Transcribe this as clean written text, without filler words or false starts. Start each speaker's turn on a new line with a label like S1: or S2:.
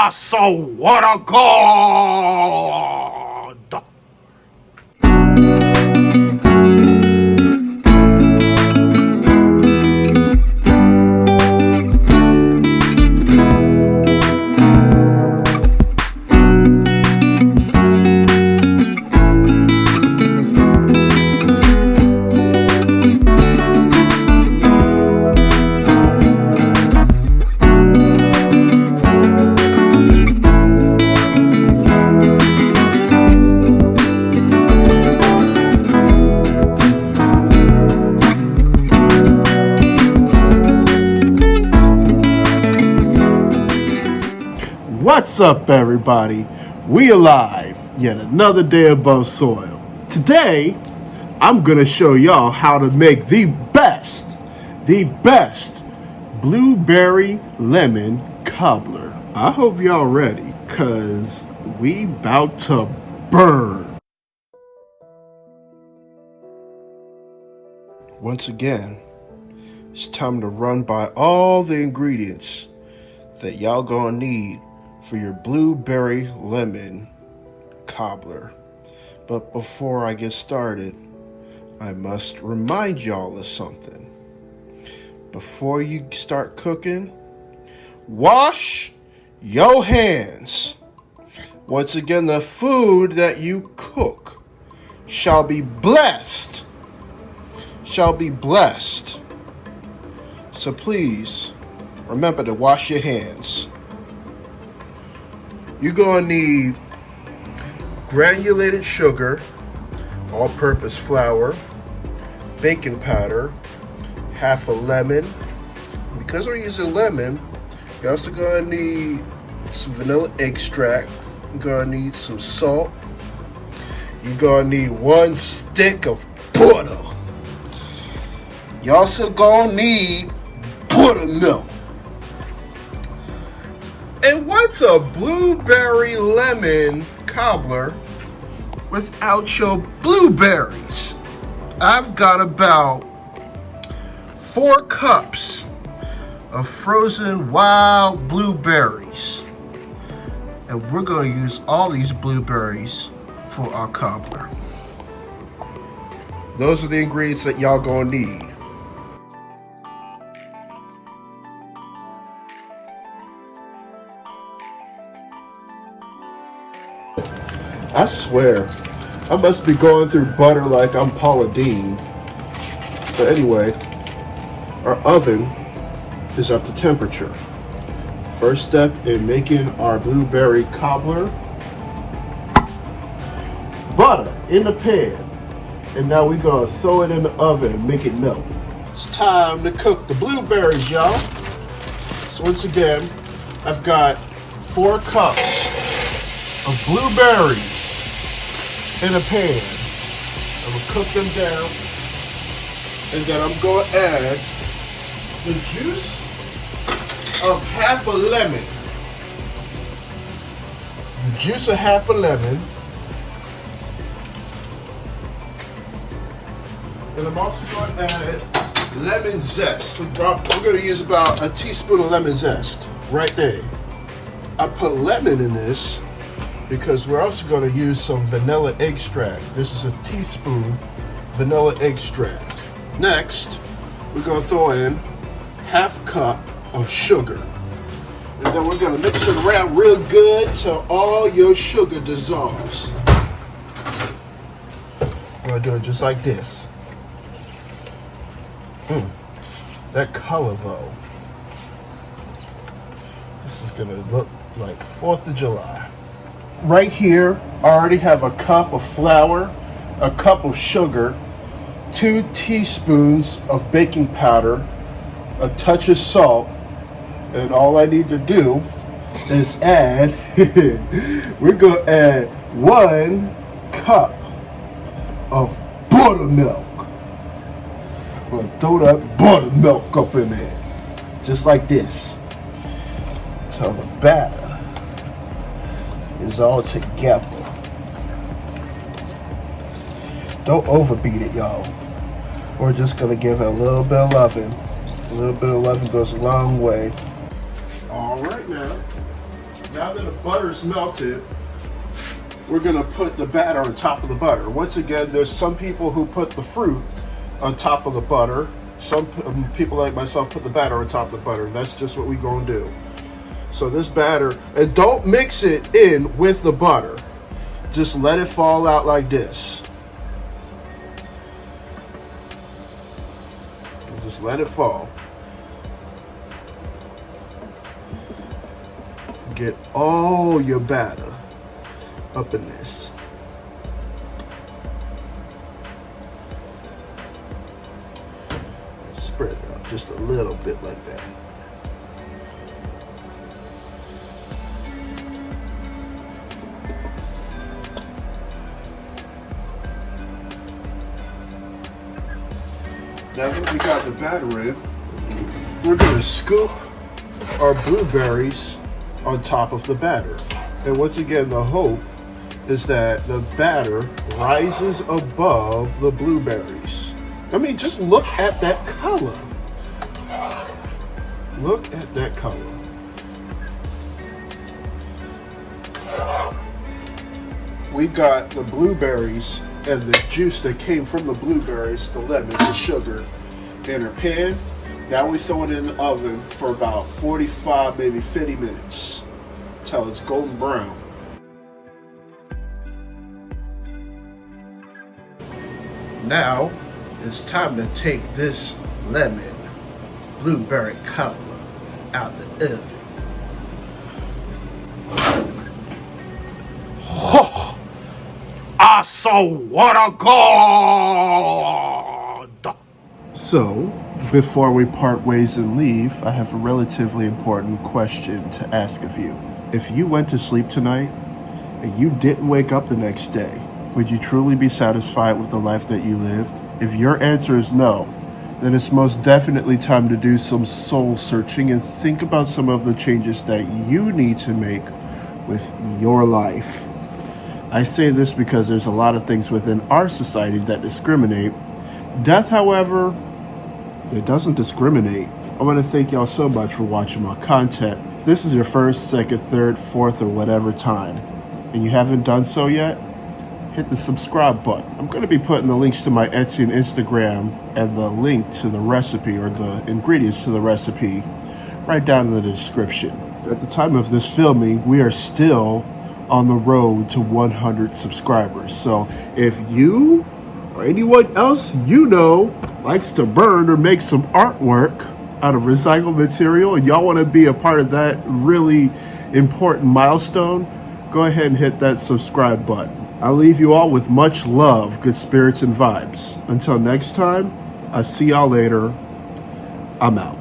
S1: So what a god! What's up, everybody? We alive, yet another day above soil. Today, I'm gonna show y'all how to make the best blueberry lemon cobbler. I hope y'all ready, cause we bout to burn. Once again, it's time to run by all the ingredients that y'all gonna need for your blueberry lemon cobbler. But before I get started, I must remind y'all of something. Before you start cooking, wash your hands. Once again, the food that you cook shall be blessed. So please, remember to wash your hands. You're gonna need granulated sugar, all-purpose flour, baking powder, half a lemon. Because we're using lemon, you're also gonna need some vanilla extract. You're gonna need some salt. You're gonna need 1 stick of butter. You're also gonna need buttermilk. And what's a blueberry lemon cobbler without your blueberries? I've got about 4 cups of frozen wild blueberries. And we're going to use all these blueberries for our cobbler. Those are the ingredients that y'all going to need. I swear, I must be going through butter like I'm Paula Deen. But anyway, our oven is up to temperature. First step in making our blueberry cobbler: butter in the pan. And now we're gonna throw it in the oven and make it melt. It's time to cook the blueberries, y'all. So once again, I've got 4 cups of blueberries in a pan. I'm gonna cook them down, and then I'm gonna add the juice of half a lemon. The juice of half a lemon. And I'm also gonna add lemon zest. We're gonna use about a teaspoon of lemon zest right there. I put lemon in this because we're also going to use some vanilla extract. This is a teaspoon vanilla extract. Next, we're going to throw in half cup of sugar. And then we're going to mix it around real good till all your sugar dissolves. We're going to do it just like this. That color though. This is going to look like 4th of July. Right here, I already have a cup of flour, a cup of sugar, 2 teaspoons of baking powder, a touch of salt, and all I need to do is add, we're going to add 1 cup of buttermilk. We're going to throw that buttermilk up in there, just like this. So the batter is all together. Don't overbeat it, y'all. We're just gonna give it a little bit of loving. A little bit of loving goes a long way. All right now, Now that the butter is melted, we're going to put the batter on top of the butter. Once again, there's some people who put the fruit on top of the butter. Some people like myself put the batter on top of the butter. That's just what we're going to do. So this batter, and don't mix it in with the butter. Just let it fall out like this. Just let it fall. Get all your batter up in this. Spread it out just a little bit like that. Now that we got the batter in, we're going to scoop our blueberries on top of the batter. And once again, the hope is that the batter rises above the blueberries. I mean, just look at that color. Look at that color. We got the blueberries and the juice that came from the blueberries, the lemon, the sugar, in our pan. Now we throw it in the oven for about 45, maybe 50 minutes till it's golden brown. Now it's time to take this lemon blueberry cobbler out the oven. Oh, I saw what a god! So, before we part ways and leave, I have a relatively important question to ask of you. If you went to sleep tonight and you didn't wake up the next day, would you truly be satisfied with the life that you lived? If your answer is no, then it's most definitely time to do some soul searching and think about some of the changes that you need to make with your life. I say this because there's a lot of things within our society that discriminate. Death, however, it doesn't discriminate. I want to thank y'all so much for watching my content. If this is your first, second, third, fourth, or whatever time, and you haven't done so yet, hit the subscribe button. I'm going to be putting the links to my Etsy and Instagram and the link to the recipe or the ingredients to the recipe right down in the description. At the time of this filming, we are still on the road to 100 subscribers. So if you or anyone else you know likes to burn or make some artwork out of recycled material and y'all want to be a part of that really important milestone, go ahead and hit that subscribe button. I'll leave you all with much love, good spirits, and vibes. Until next time, I'll see y'all later. I'm out.